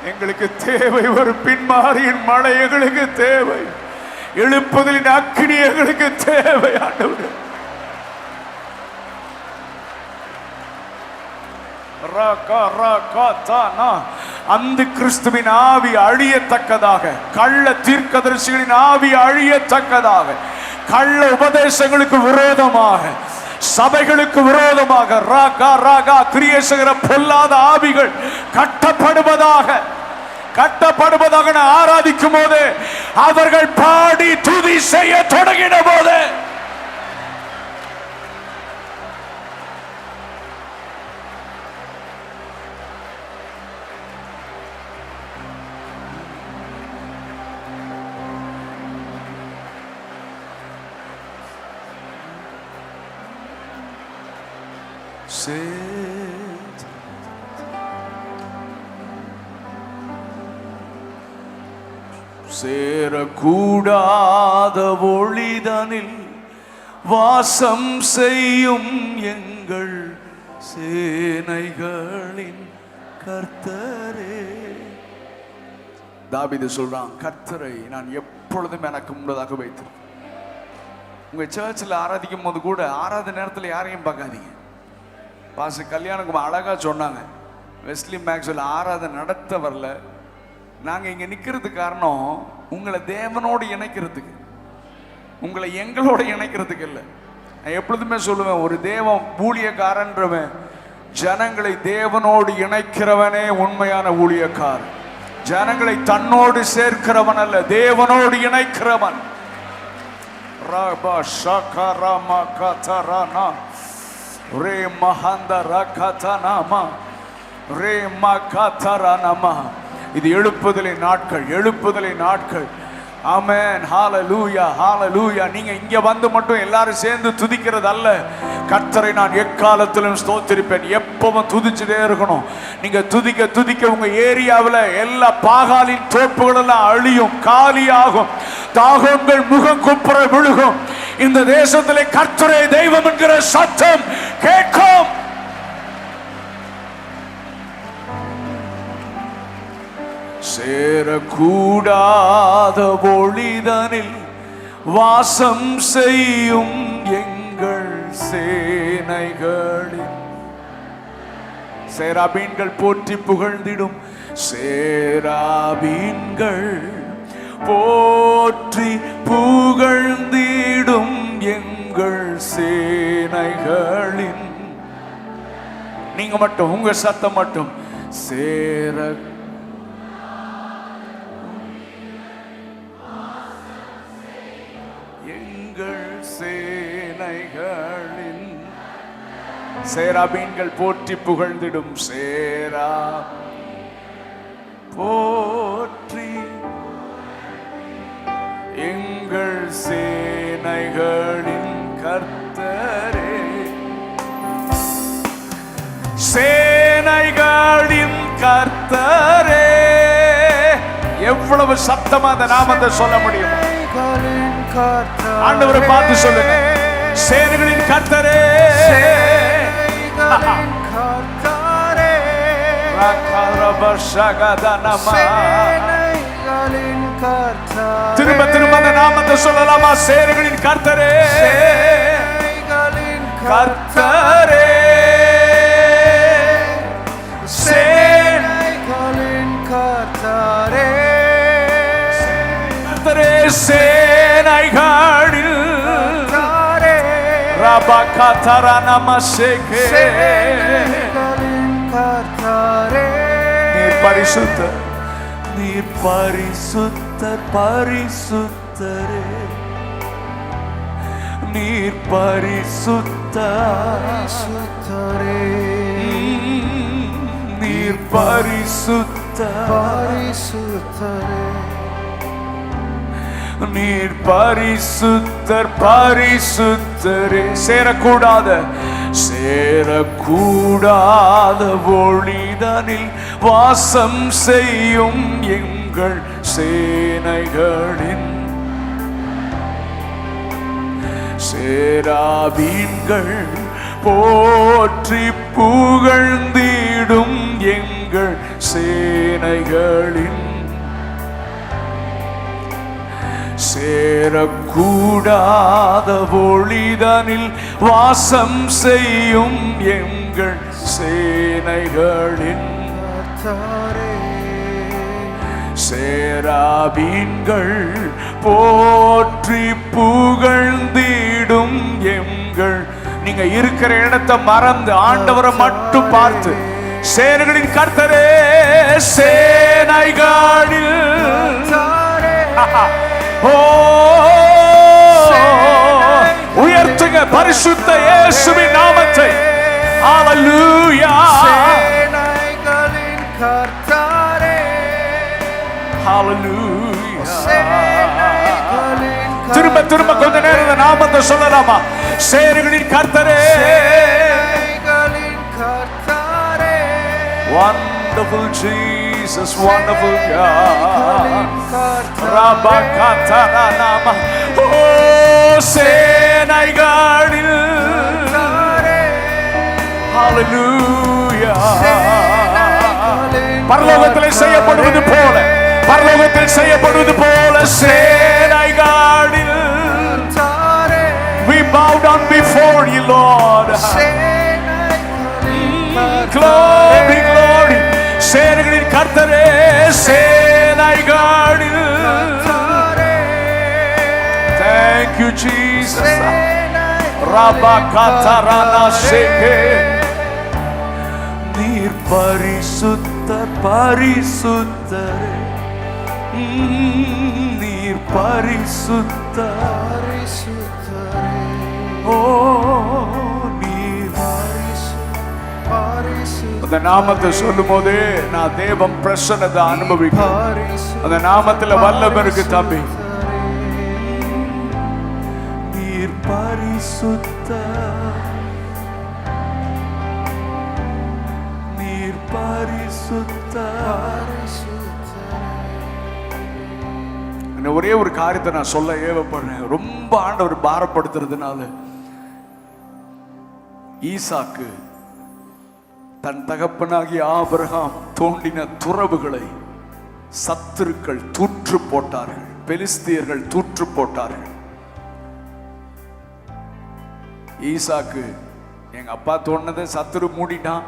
எங்களுக்கு தேவை ஒரு பின்மாரியின் மழை, எங்களுக்கு தேவை எழுப்புதலின் அக்கினி, எங்களுக்கு தேவை ஆண்டவரே. அந்த கிறிஸ்துவின் ஆவி அழியத்தக்கதாக, கள்ள தீர்க்கதரிசிகளின் ஆவி அழியத்தக்கதாக, கள்ள உபதேசங்களுக்கு விரோதமாக, சபைகளுக்கு விரோதமாக கிரியை செய்கிற பொல்லாத ஆவிகள் கட்டப்படுவதாக ஆராதிக்கும் போது, அவர்கள் பாடி துதி செய்ய தொடங்கின போது சேரக்கூடாத ஒளிதனில் வாசம் செய்யும் எங்கள் சேனைகளின் கர்த்தரே. தாவீது சொல்றான், கர்த்தரை நான் எப்பொழுதும் எனக்கு முன்னதாக வைத்திருக்கேன். உங்க சர்ச்சில் ஆராதிக்கும் போது கூட ஆராத நேரத்தில் யாரையும் பார்க்காதீங்க. பாஸ்டர் கல்யாணகுமார் அழகா சொன்னாங்க, வெஸ்லி மேக்ஸ்வெல் ஆராதனை நடத்த வரல, நாங்கள் இங்கே நிற்கிறதுக்கு காரணம் உங்களை தேவனோடு இணைக்கிறதுக்கு, உங்களை எங்களோட இணைக்கிறதுக்கு இல்லை. நான் எப்பொழுதுமே சொல்லுவேன், ஒரு தேவன் ஊழியக்காரன்றவன் ஜனங்களை தேவனோடு இணைக்கிறவனே உண்மையான ஊழியக்காரன். ஜனங்களை தன்னோடு சேர்க்கிறவன் அல்ல, தேவனோடு இணைக்கிறவன். ரே மஹந்த ரகதனமா ரே மகதரனமா. இது எழுப்புதலை நாட்கள், எழுப்புதலை நாட்கள். ஆமென், ஹalleluya, ஹalleluya. நீங்க இங்க வந்து மட்டும் எல்லாரும் சேர்ந்து துதிக்கிறது அல்ல. கர்த்தரை நான் எக்காலத்திலும் ஸ்தோத்திரிப்பேன். எப்பவும் துதிச்சுட்டே இருக்கணும். நீங்க துதிக்க துதிக்க உங்க ஏரியாவில் எல்லா பாகாலின் தோப்புகள் எல்லாம் அழியும், காலியாகும். தாகங்கள் முகம் குப்புற விழுகும். இந்த தேசத்திலே கர்த்தரே தெய்வம் என்கிற சத்தம் கேட்கும். சேரக்கூடாத ஒளிதனில் வாசம் செய்யும் எங்கள் சேனைகளில் சேராபீன்கள் போற்றி புகழ்ந்திடும், சேராபீன்கள் போற்றி புகழ்ந்திடும் எங்கள் சேனைகளின். நீங்க மட்டும், உங்க சத்தம் மட்டும், சேர சேனைகளின். சேராபீன்கள் போற்றி புகழ்ந்திடும், சேரா போற்றி எங்கள் சேனைகளின் கர்த்தரே. சேனைகளின் கர்த்தரே. எவ்வளவு சத்தமா அந்த நாமத்தை சொல்ல முடியும்? ஆண்டவரை பார்த்து சொல்லுங்க, சேனைகளின் கர்த்தரே. திரும்ப திரும்ப அந்த நாமத்தை சொல்லலாமா? சேனைகளின் கர்த்தரே, கர்த்தரே, சேனைகளின் கர்த்தரே, கர்த்தரே, சேனைகளில் ரபகதரனமசேகே. நீர் பரிசுத்தர், நீர் பரிசுத்தர், பரிசுத்தரே, நீர் பரிசுத்தரே, நீர் பரிசுத்தர், பரிசுத்தரே, நீர் பரிசுத்தர், பரிசுத்தரே. சேரக்கூடாத சேரக்கூடாத ஒளிதனில் வாசம் செய்யும் எங்கள் சேனைகளின் சேராபீன்கள் போற்றி புகழ்ந்திடும் எங்கள் சேனைகளின். சேரக்கூடாத ஒளிதனில் வாசம் செய்யும் எங்கள் சேனைகளின் சேராபீன்கள் போற்றி புகழ்ந்திடும் எங்கள். நீங்க இருக்கிற இடத்தை மறந்து ஆண்டவரை மட்டும் பார்த்து, சேனைகளின் கர்த்தரே, சேனைகளில் உயர்த்துங்க பரிசுத்த இயேசுவின் நாமத்தை. ஹalleluya, சேனைகளின் கர்த்தரே, ஹalleluya. திரும்ப திரும்ப கொஞ்ச நேரம் இந்த நாமத்தை சொல்லலாமா? சேனைகளின் கர்த்தரே, சேனைகளின் கர்த்தரே. wonderful Jesus. Jesus, wonderful God. Rabakatanama. Oh, சேனைகளில் Hallelujah. பரலோகத்தில் செய்யப்படுவது போல, பரலோகத்தில் செய்யப்படுவது போல சேனைகளில் we bow down before you, Lord. Glory, glory. சேனைகளின் கர்த்தரே, சேனைகளில். Thank you, Jesus. Rabakatarana sheke. நீர் பரிசுத்தர், பரிசுத்தரே. நீர் பரிசுத்தர். ஓ நீர் அந்த நாமத்தை சொல்லும் போதே நான் தேவம் பிரசன்னத்தை அனுபவிக்கிறேன். அந்த நாமத்துல வல்லமை இருக்கு தம்பி. நீர் பரிசுத்தர், நீர் பரிசுத்தர். ஒரே ஒரு காரியத்தை நான் சொல்ல ஏவப்படுறேன். ரொம்ப ஆண்டவர் பாரப்படுத்துறதுனால ஈசாக்கு தன் தகப்பனாகிய ஆபிரகாம் தோண்டின துறவுகளை சத்துருக்கள் தூற்று போட்டார்கள், பெலிஸ்தியர்கள் தூற்று போட்டார்கள். ஈசாக்கு எங்க அப்பா தோண்டினதை சத்துரு மூடிட்டான்.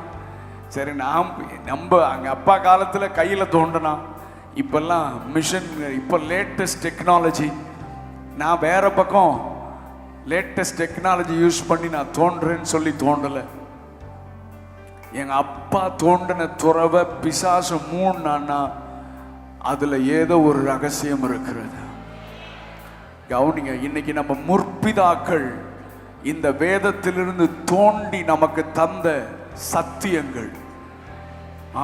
சரி, நம்ம அங்க அப்பா காலத்துல கையில தோண்டினான். இப்பெல்லாம் மிஷின், இப்போ லேட்டஸ்ட் டெக்னாலஜி. நான் வேற பக்கம் லேட்டஸ்ட் டெக்னாலஜி யூஸ் பண்ணி நான் தோன்றேன்னு சொல்லி தோண்டலை. எங்க அப்பா தோண்டின துறவை பிசாசு மூணுனா அதுல ஏதோ ஒரு ரகசியம் இருக்கிறது. கவனிங்க, இன்னைக்கு நம்ம முற்பிதாக்கள் இந்த வேதத்திலிருந்து தோண்டி நமக்கு தந்த சத்தியங்கள்.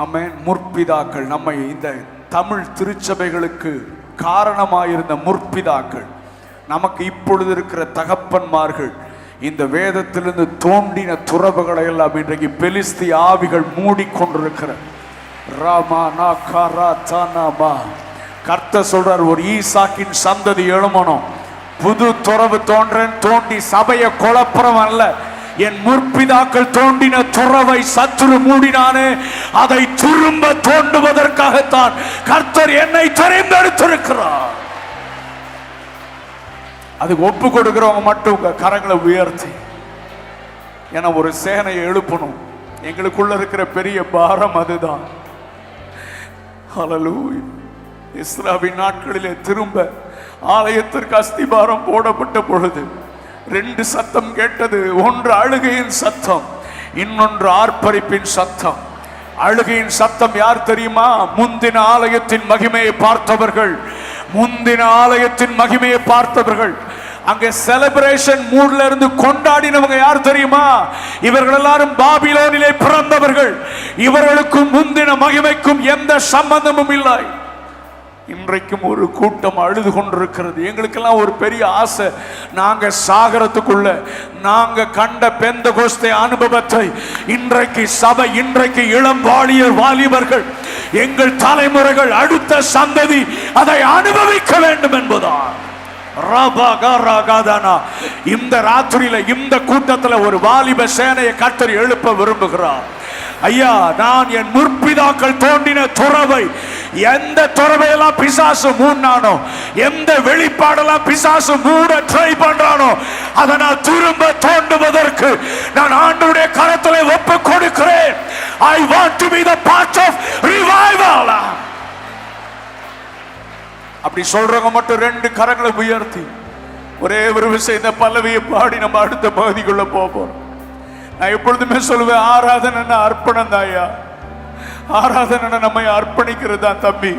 ஆமென். முற்பிதாக்கள், நம்ம இந்த தமிழ் திருச்சபைகளுக்கு காரணமாயிருந்த முற்பிதாக்கள், நமக்கு இப்பொழுது இருக்கிற தகப்பன்மார்கள், இந்த வேதத்திலிருந்து தோண்டின துறவுகளை எல்லாம் இன்றைக்கு பெலிஸ்தி ஆவிகள் மூடிக்கொண்டிருக்கிற கர்த்தர் சொல்றார், ஒரு ஈசாக்கின் சந்ததி எழுமணும். புது துறவு தோண்டி சபையை குழப்பம் அல்ல, என் முற்பிதாக்கள் தோண்டின துறவை சத்துரு மூடினானே, அதை திரும்ப தோண்டுவதற்காகத்தான் கர்த்தர் என்னை தெரிந்தெடுத்திருக்கிறார். அதுக்கு ஒப்பு கொடுக்கிறவங்க மட்டும் உங்க கரங்களை உயர்த்தி, ஏன்னா ஒரு சேனையை எழுப்பணும். எங்களுக்குள்ள இருக்கிற பெரிய பாரம் அதுதான். ஹல்லேலூயா. இஸ்ராவின் நாட்களிலே திரும்ப ஆலயத்திற்கு அஸ்திபாரம் போடப்பட்ட பொழுது 2 சத்தம் கேட்டது. ஒன்று அழுகையின் சத்தம், இன்னொன்று ஆர்ப்பரிப்பின் சத்தம். அழுகையின் சத்தம் யார் தெரியுமா? முந்தின ஆலயத்தின் மகிமையை பார்த்தவர்கள், முந்தின ஆலயத்தின் மகிமையை பார்த்தவர்கள். அங்க செலிப்ரேஷன் மூட்ல இருந்து கொண்டாடினவங்க யார் தெரியுமா? இவர்கள் எல்லாரும் பாபிலோனிலே பிறந்தவர்கள். இவர்களுக்கும் முந்தின மகிமைக்கும் எந்த சம்பந்தமும் இல்லை. இன்றைக்கும் ஒரு கூட்டம் அழுது கொண்டிருக்கிறது. எங்களுக்கெல்லாம் ஒரு பெரிய ஆசை, நாங்க சாகரத்துக்குள்ள நாங்க கண்ட பெந்தகோஸ்தே அனுபவத்தை இன்றைக்கு சபை, இன்றைக்கு இளம் வாலிபர்கள், எங்கள் தலைமுறைகள், அடுத்த சந்ததி அதை அனுபவிக்க வேண்டும் என்பதான். இந்த ராத்திரியில இந்த கூட்டத்தில் ஒரு வாலிப சேனையை கர்த்தர் எழுப்ப விரும்புகிறார். ஐயா, நான் என் முற்பிதாக்கள் தோண்டின துறவை, எந்த துறவையெல்லாம் பிசாசு மூடினானோ, எந்த வெளிப்பாடெல்லாம் பிசாசு மூட ட்ரை பண்றானோ, அதை நான் திரும்ப தோண்டுவதற்கு நான் ஆண்டவருடைய கரத்திலே ஒப்பு கொடுக்கிறேன். I want to be the part of revival. அப்படி சொல்றவங்க மட்டும் 2 கரங்களை உயர்த்தி ஒரே ஒரு விஷயத்தை பல்லவியை பாடி நம்ம அடுத்த பகுதிக்குள்ள போவோம். நான் எப்பொழுதுமே சொல்லுவேன், ஆராதனை அர்ப்பணம் தாயா. ஆராதனை நம்மை அர்ப்பணிக்கிறது தான் தம்பி.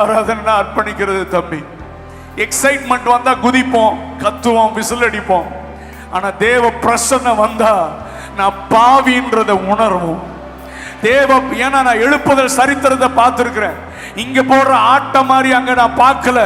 ஆராதனை அர்ப்பணிக்கிறது தம்பி. எக்ஸைட்மெண்ட் வந்தா குதிப்போம், கத்துவோம், விசில் அடிப்போம். ஆனா தேவ பிரசன்னம் வந்தா நான் பாவின்றத உணர்வோம். தேவம். ஏன்னா நான் எழுப்புதல் சரித்திரத்தை பார்த்திருக்கிறேன். இங்க போடுற ஆட்டம் மாதிரி அங்க நான் பார்க்கல.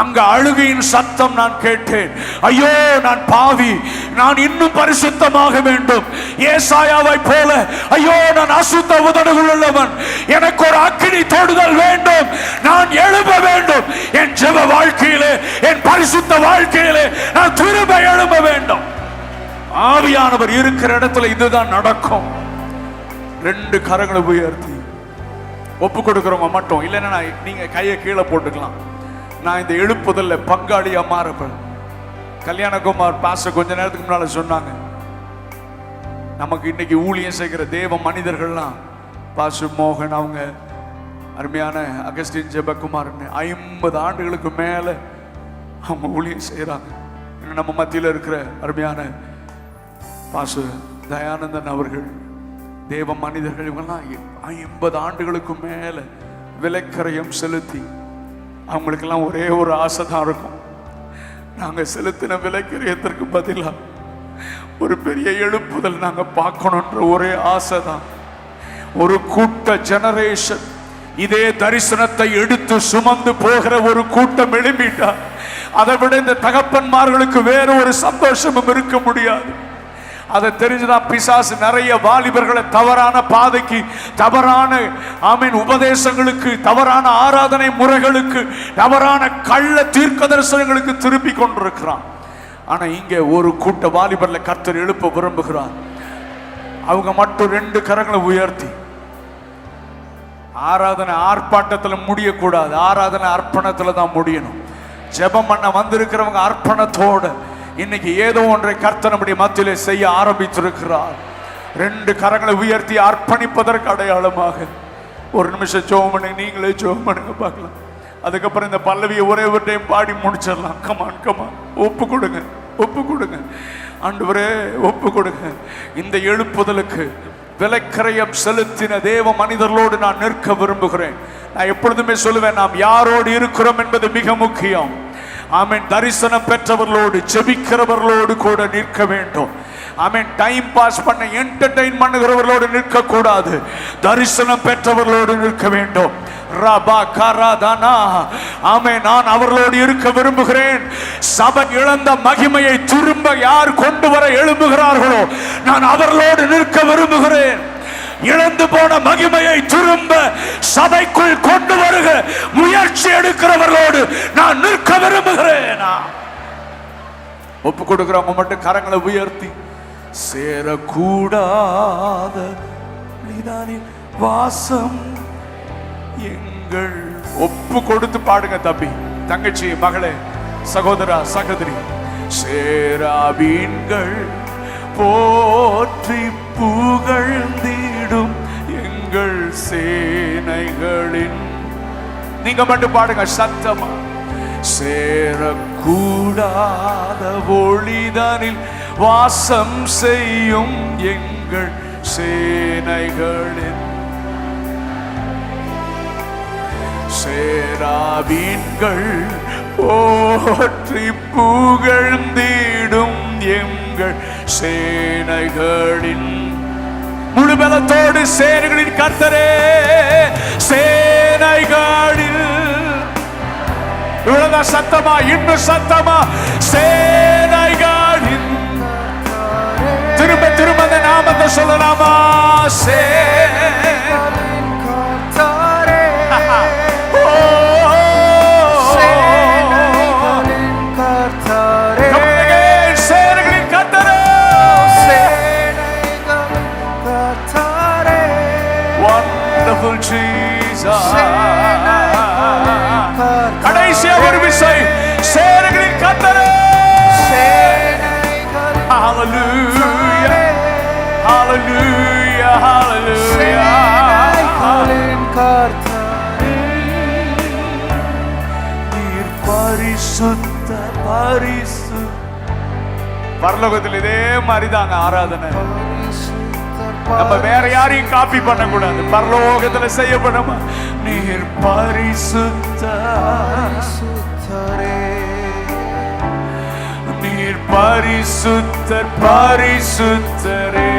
அங்க அழுகையின் சத்தம் நான் கேட்டேன். ஐயோ நான் பாவி, நான் இன்னும் பரிசுத்தமாக வேண்டும். ஏசாயாவை போல ஐயோ நான் அசுத்த உதடுகள் உள்ளவன், எனக்கு ஒரு அக்கினி தொடுதல் வேண்டும், நான் எழும்ப வேண்டும். என் ஜெப வாழ்க்கையிலே, என் பரிசுத்த வாழ்க்கையிலே நான் திரும்ப எழும்ப வேண்டும். ஆவியானவர் இருக்கிற இடத்துல இதுதான் நடக்கும். 2 கரங்களை உயர்த்தி ஒப்பு கொடுக்கிறவங்க மட்டும் இல்லைன்னா நீங்க கையை கீழே போட்டுக்கலாம். நான் இந்த எழுப்புதல்ல பங்காளியா மாறப்படும். கல்யாணகுமார் பாஸ்டர் கொஞ்ச நேரத்துக்கு முன்னால சொன்னாங்க, நமக்கு இன்னைக்கு ஊழியம் செய்கிற தேவ மனிதர்கள்லாம் பாஸ்டர் மோகன், அவங்க அருமையான அகஸ்டின் ஜெபகுமார் 50 ஆண்டுகளுக்கு மேல அவங்க ஊழியம் செய்யறாங்க. நம்ம மத்தியில் இருக்கிற அருமையான பாஸ்டர் தயானந்தன் அவர்கள், தேவ மனிதர்கள், இவங்கெல்லாம் 50 ஆண்டுகளுக்கு மேல விலைக்கரையும் செலுத்தி, அவங்களுக்கெல்லாம் ஒரே ஒரு ஆசை தான் இருக்கும். நாங்க செலுத்தின விலைக்கரையத்திற்கு பதிலா ஒரு பெரிய எழுப்புதல் நாங்க பார்க்கணுன்ற ஒரே ஆசை தான். ஒரு கூட்ட ஜெனரேஷன் இதே தரிசனத்தை எடுத்து சுமந்து போகிற ஒரு கூட்டம் எழும்பிட்டா அதை விட இந்த தகப்பன்மார்களுக்கு வேற ஒரு சந்தோஷமும் இருக்க முடியாது. அதை தெரிஞ்சுதான் பிசாசு நிறைய வாலிபர்களை தவறான பாதைக்கு, தவறான உபதேசங்களுக்கு, தவறான ஆராதனை முறைகளுக்கு, தவறான கள்ள தீர்க்க தரிசனங்களுக்கு திருப்பி கொண்டிருக்கிறான். ஆனா இங்க ஒரு கூட்ட வாலிபர்ல கர்த்தர் எழுப்ப விரும்புகிறார். அவங்க மட்டும் 2 கரங்களை உயர்த்தி, ஆராதனை ஆர்ப்பாட்டத்தில் முடியக்கூடாது, ஆராதனை அர்ப்பணத்துல தான் முடியணும். ஜெபம் பண்ண வந்திருக்கிறவங்க அர்ப்பணத்தோட இன்னைக்கு ஏதோ ஒன்றை கர்த்தர் நம்முடைய மத்தியிலே செய்ய ஆரம்பித்திருக்கிறார். 2 கரங்களை உயர்த்தி அர்ப்பணிப்பதற்கு அடையாளமாக ஒரு நிமிஷம் ஜெபம் பண்ணுங்க. நீங்களே ஜெபம் பண்ணுங்க பார்க்கலாம். அதுக்கப்புறம் இந்த பல்லவியை ஒரே ஒரு டைம் பாடி முடிச்சிடலாம். கமான் கமான், ஒப்பு கொடுங்க, ஒப்பு கொடுங்க. ஆண்டவரே ஒப்பு கொடுங்க. இந்த எழுப்புதலுக்கு விலைக்கரையம் செலுத்தின தேவ மனிதர்களோடு நான் நிற்க விரும்புகிறேன். நான் எப்பொழுதுமே சொல்லுவேன், நாம் யாரோடு இருக்கிறோம் என்பது மிக முக்கியம். ஆமென். தரிசனம் பெற்றவர்களோடு, ஜெபிக்கிறவர்களோடு கூட நிற்க வேண்டும். ஆமென். டைம் பாஸ் பண்ண என்டர்டெயின் பண்ணுகிறவர்களோடு நிற்க கூடாது, தரிசனம் பெற்றவர்களோடு நிற்க வேண்டும். ரபா கராதானா, ஆமென். நான் அவர்களோடு இருக்க விரும்புகிறேன். சபை இழந்த மகிமையை திரும்ப யார் கொண்டு வர எழும்புகிறார்களோ நான் அவர்களோடு நிற்க விரும்புகிறேன். இழந்து போன மகிமையை திரும்ப சபைக்குள் கொண்டு வருக முயற்சி எடுக்கிறவர்களோடு நான் நிற்க விரும்புகிறேன். ஒப்பு கொடுக்கிறவங்க மட்டும் கரங்களை உயர்த்தி, சேரக்கூடாத வாசம் எங்கள், ஒப்பு கொடுத்து பாடுங்க தம்பி, தங்கச்சி, மகளே, சகோதரா, சகோதரி. சேராபீன்கள் போற்றி புகழ்ந்திடும் எங்கள் சேனைகளின், நீங்க மட்டும் பாடுங்க சத்தமா. சேரக்கூடாத ஒளிதனில் வாசம் செய்யும் எங்கள் சேனைகளின், சேராபீன்கள் போற்றி புகழ்ந்திடும் எங்கள் சேனைகளின், முழு பலத்தோடு சேனைகளின் கர்த்தரே, சேனைகளில், இவ்வளவுதான் சத்தமா, இன்னும் சத்தமா, சேனைகளின், திரும்ப திரும்ப அந்த நாமத்தை சொல்லலாமா? சேனைகளின் கர்த்தரே, கடைசியா ஒரு விசை, சேனைகளின் கர்த்தரே, ஹalleluya ஹalleluya ஹalleluya, நீர் பரிசுத்த பரிசு. பரலோகத்தில் இதே மாதிரிதாங்க ஆராதனை. நம்ம வேற யாரையும் காப்பி பண்ண கூடாது, பரலோகத்துல செய்யப்படும். நீர் பரிசுத்தரே, நீர் பரிசுத்தர் பரிசுத்தரே,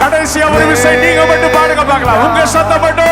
கடைசியா ஒரு விஷயம் நீங்க மட்டும் பாருங்க பார்க்கலாம். உங்க சத்தம் மட்டும்